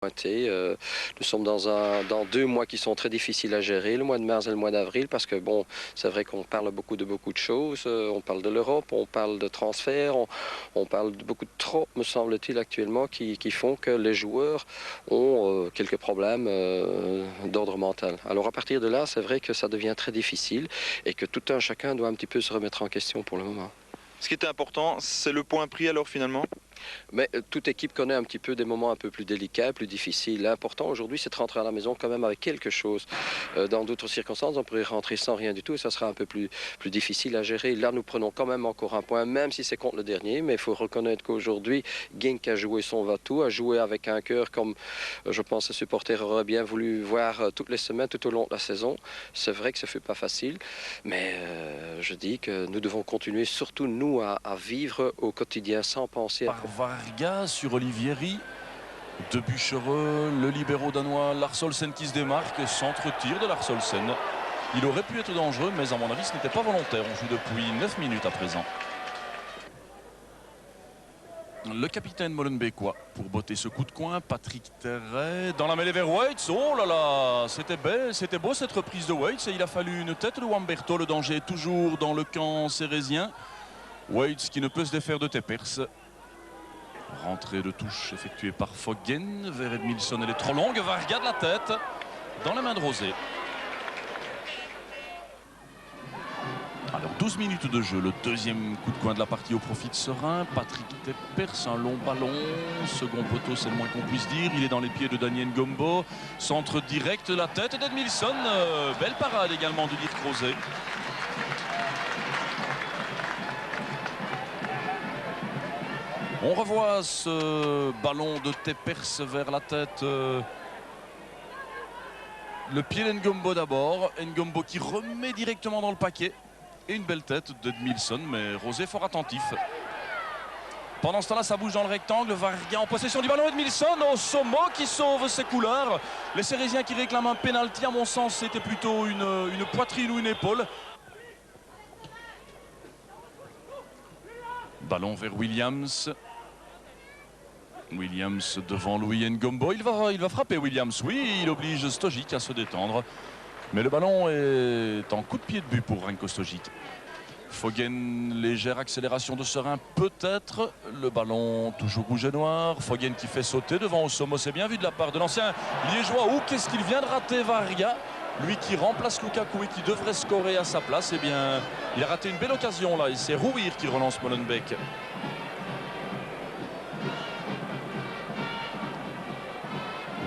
Nous sommes dans 2 mois qui sont très difficiles à gérer, le mois de mars et le mois d'avril, parce que bon, c'est vrai qu'on parle beaucoup de choses. On parle de l'Europe, on parle de transferts, on parle de beaucoup de trop, me semble-t-il, actuellement, qui font que les joueurs ont quelques problèmes d'ordre mental. Alors à partir de là, c'est vrai que ça devient très difficile et que tout un chacun doit un petit peu se remettre en question pour le moment. Ce qui était important, c'est le point pris alors finalement? Mais toute équipe connaît un petit peu des moments un peu plus délicats, plus difficiles. L'important aujourd'hui, c'est de rentrer à la maison quand même avec quelque chose. Dans d'autres circonstances, on pourrait rentrer sans rien du tout et ça sera un peu plus difficile à gérer. Là, nous prenons quand même encore un point, même si c'est contre le dernier. Mais il faut reconnaître qu'aujourd'hui, Genk a joué son va-tout, a joué avec un cœur comme je pense les supporters auraient bien voulu voir toutes les semaines, tout au long de la saison. C'est vrai que ce ne fut pas facile, mais je dis que nous devons continuer, surtout nous, à vivre au quotidien sans penser à... Varga sur Olivieri. De Buchereux, le libéraux danois Larsolsen qui se démarque. Centre-tir de Larsolsen. Il aurait pu être dangereux, mais à mon avis, ce n'était pas volontaire. On joue depuis 9 minutes à présent. Le capitaine molenbeekois pour botter ce coup de coin. Patrick Terret dans la mêlée vers Waits. Oh là là, c'était beau cette reprise de Waits. Et il a fallu une tête de Wamberto. Le danger est toujours dans le camp cérésien. Waits qui ne peut se défaire de Teppers. Rentrée de touche effectuée par Foggen vers Edmilson. Elle est trop longue. Varga de la tête dans la main de Rosé. Alors 12 minutes de jeu. Le deuxième coup de coin de la partie au profit de Serein. Patrick Teppers, un long ballon. Second poteau, c'est le moins qu'on puisse dire. Il est dans les pieds de Daniel Ngombo. Centre direct de la tête d'Edmilson. Belle parade également de Dirk Rosé. On revoit ce ballon de Teppers vers la tête. Le pied d'Ngombo d'abord. Ngombo qui remet directement dans le paquet. Et une belle tête d'Edmilson, mais Rosé fort attentif. Pendant ce temps-là, ça bouge dans le rectangle. Varga en possession du ballon. Edmilson, Osomo qui sauve ses couleurs. Les Cérésiens qui réclament un pénalty. À mon sens, c'était plutôt une poitrine ou une épaule. Ballon vers Williams. Williams devant Louis Ngombo. Il va frapper Williams. Oui, il oblige Stojic à se détendre. Mais le ballon est en coup de pied de but pour Ranko Stojic. Foggen, légère accélération de Serein peut-être. Le ballon toujours rouge et noir. Foggen qui fait sauter devant Osomo. C'est bien vu de la part de l'ancien liégeois. Ou qu'est-ce qu'il vient de rater Varga? Lui qui remplace Lukaku et qui devrait scorer à sa place. Eh bien, il a raté une belle occasion là. Et c'est Rouir qui relance Molenbeek.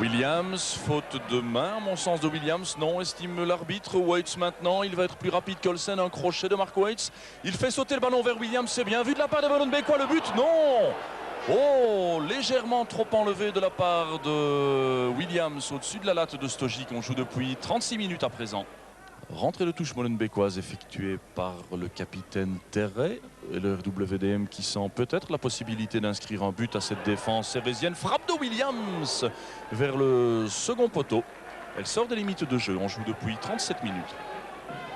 Williams, faute de main, à mon sens de Williams, non, estime l'arbitre. Waits maintenant, il va être plus rapide qu'Olsen, un crochet de Mark Waits. Il fait sauter le ballon vers Williams, c'est bien vu de la part de Molenbeek. Le but, non! Oh, légèrement trop enlevé de la part de Williams au-dessus de la latte de Stojic. On joue depuis 36 minutes à présent. Rentrée de touche molenbeekoise effectuée par le capitaine Terret. Et le RWDM qui sent peut-être la possibilité d'inscrire un but à cette défense cérésienne. Frappe de Williams vers le second poteau. Elle sort des limites de jeu. On joue depuis 37 minutes.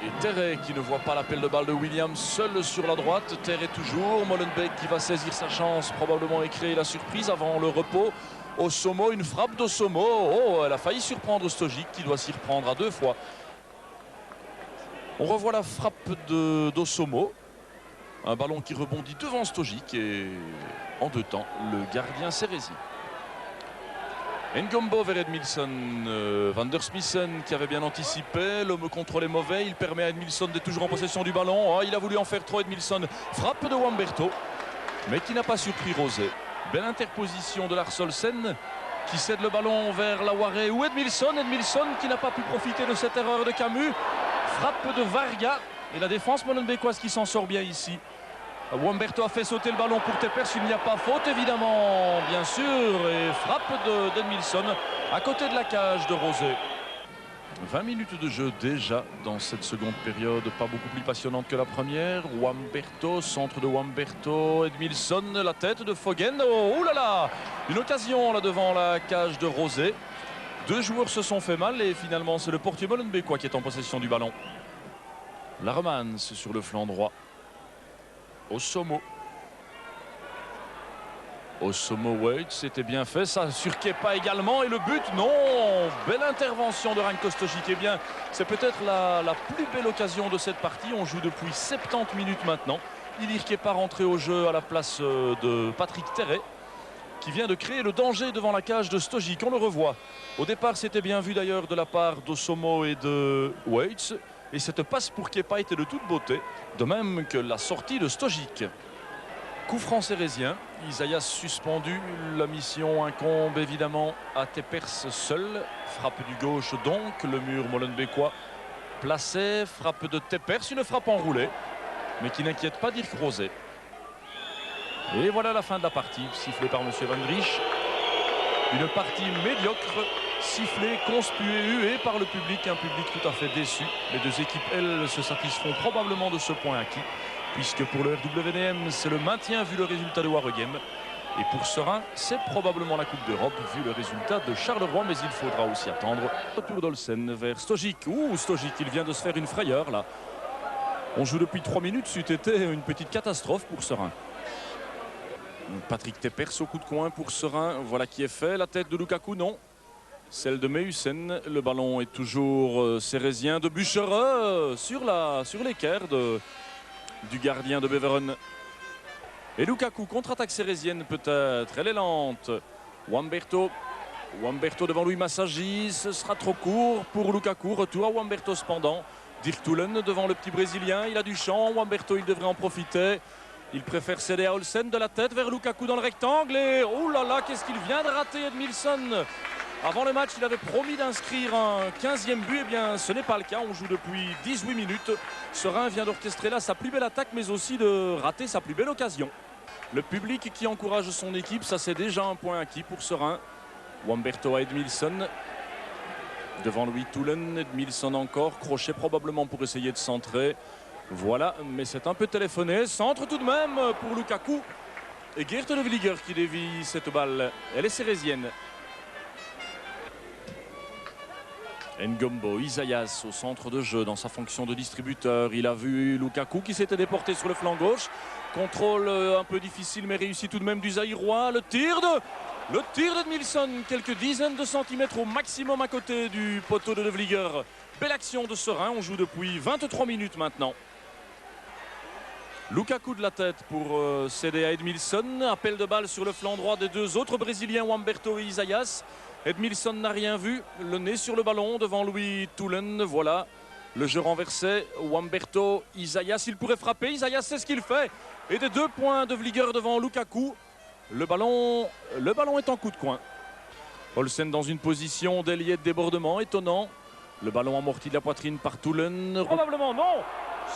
Et Terret qui ne voit pas l'appel de balle de Williams, seul sur la droite. Terret toujours. Molenbeek qui va saisir sa chance probablement et créer la surprise avant le repos. Osomo, une frappe d'Osomo. Oh, elle a failli surprendre Stojic qui doit s'y reprendre à 2 fois. On revoit la frappe d'Osomo. Un ballon qui rebondit devant Stojic et en 2 temps, le gardien cérésien. Ngombo vers Edmilson. Van der Smissen qui avait bien anticipé. L'homme contrôle est mauvais. Il permet à Edmilson d'être toujours en possession du ballon. Oh, il a voulu en faire trop Edmilson. Frappe de Wamberto, mais qui n'a pas surpris Rosé. Belle interposition de Larsolsen qui cède le ballon vers Lawaré ou Edmilson. Edmilson qui n'a pas pu profiter de cette erreur de Camus. Frappe de Varga et la défense molenbeekoise qui s'en sort bien ici. Wamberto a fait sauter le ballon pour Teppers. Il n'y a pas faute évidemment, bien sûr. Et frappe d'Edmilson à côté de la cage de Rosé. 20 minutes de jeu déjà dans cette seconde période, pas beaucoup plus passionnante que la première. Wamberto, centre de Wamberto, Edmilson, la tête de Foggen. Oh là là, une occasion là devant la cage de Rosé. 2 joueurs se sont fait mal et finalement c'est le portier molenbeekois qui est en possession du ballon. La romance sur le flanc droit. Osomo. Osomo Wade, c'était bien fait, ça sur Kepa également, et le but, non, belle intervention de Ranko Stojic. Eh bien, c'est peut-être la plus belle occasion de cette partie. On joue depuis 70 minutes maintenant. Ilir Kepa rentré au jeu à la place de Patrick Terret, qui vient de créer le danger devant la cage de Stojic. On le revoit. Au départ, c'était bien vu d'ailleurs de la part d'Osomo et de Wade, et cette passe pour Kepa était de toute beauté, de même que la sortie de Stojic. Coup franc sérésien, Isaias suspendu, la mission incombe évidemment à Tepers seul. Frappe du gauche donc, le mur molenbeekois placé, frappe de Tepers, une frappe enroulée, mais qui n'inquiète pas Dirk Rosé. Et voilà la fin de la partie, sifflée par M. Van Driesch. Une partie médiocre, sifflée, conspuée, huée par le public, un public tout à fait déçu. Les deux équipes, elles, se satisferont probablement de ce point acquis, puisque pour le RWDM, c'est le maintien vu le résultat de Waregem. Et pour Serein, c'est probablement la Coupe d'Europe vu le résultat de Charleroi, mais il faudra aussi attendre. Retour d'Olsen vers Stojic. Ouh, Stojic, il vient de se faire une frayeur là. On joue depuis 3 minutes, c'eût été une petite catastrophe pour Serein. Patrick Tepers au coup de coin pour Serein, voilà qui est fait. La tête de Lukaku, non. Celle de Mehusen, le ballon est toujours sérésien de Buchereux sur l'équerre du gardien de Beveren. Et Lukaku, contre-attaque sérésienne peut-être, elle est lente. Wamberto devant Louis Massagis, ce sera trop court pour Lukaku. Retour à Wamberto cependant. Dirk Toelen devant le petit Brésilien, il a du champ. Wamberto, il devrait en profiter. Il préfère céder à Olsen de la tête vers Lukaku dans le rectangle. Et oh là là, qu'est-ce qu'il vient de rater, Edmilson. Avant le match, il avait promis d'inscrire un 15e but. Eh bien, ce n'est pas le cas. On joue depuis 18 minutes. Serein vient d'orchestrer là sa plus belle attaque, mais aussi de rater sa plus belle occasion. Le public qui encourage son équipe, ça c'est déjà un point acquis pour Serein. Wamberto à Edmilson. Devant Louis Toelen, Edmilson encore. Crochet probablement pour essayer de centrer. Voilà, mais c'est un peu téléphoné. Centre tout de même pour Lukaku. Et Geert de Vlieger qui dévie cette balle. Elle est sérésienne. Ngombo, Isaias au centre de jeu dans sa fonction de distributeur. Il a vu Lukaku qui s'était déporté sur le flanc gauche. Contrôle un peu difficile mais réussi tout de même du Zaïrois. Le tir d'Edmilson, quelques dizaines de centimètres au maximum à côté du poteau de Vlieger. Belle action de Serein, on joue depuis 23 minutes maintenant. Lukaku de la tête pour céder à Edmilson. Appel de balle sur le flanc droit des deux autres Brésiliens, Wamberto et Isaias. Edmilson n'a rien vu, le nez sur le ballon devant Louis Toelen. Voilà, le jeu renversé. Wamberto, Isaias, il pourrait frapper. Isaias, c'est ce qu'il fait. Et des 2 points de Vlieger devant Lukaku. Le ballon est en coup de coin. Olsen dans une position d'ailier de débordement, étonnant. Le ballon amorti de la poitrine par Toelen. Probablement non.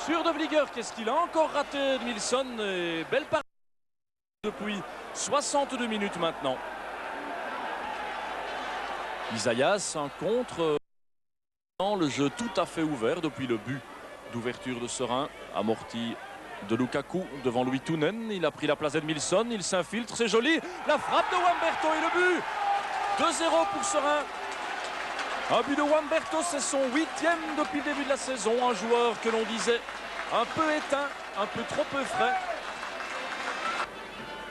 Sur de Vlieger, qu'est-ce qu'il a encore raté Edmilson. Et belle partie depuis 62 minutes maintenant. Isaias, un contre. Le jeu tout à fait ouvert depuis le but d'ouverture de Serein. Amorti de Lukaku devant Louis Toelen. Il a pris la place d'Edmilson. Il s'infiltre, c'est joli. La frappe de Wamberto et le but. 2-0 pour Serein. Un but de Wamberto, c'est son 8e depuis le début de la saison. Un joueur que l'on disait un peu éteint, un peu trop peu frais.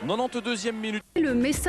92e minute. Le message.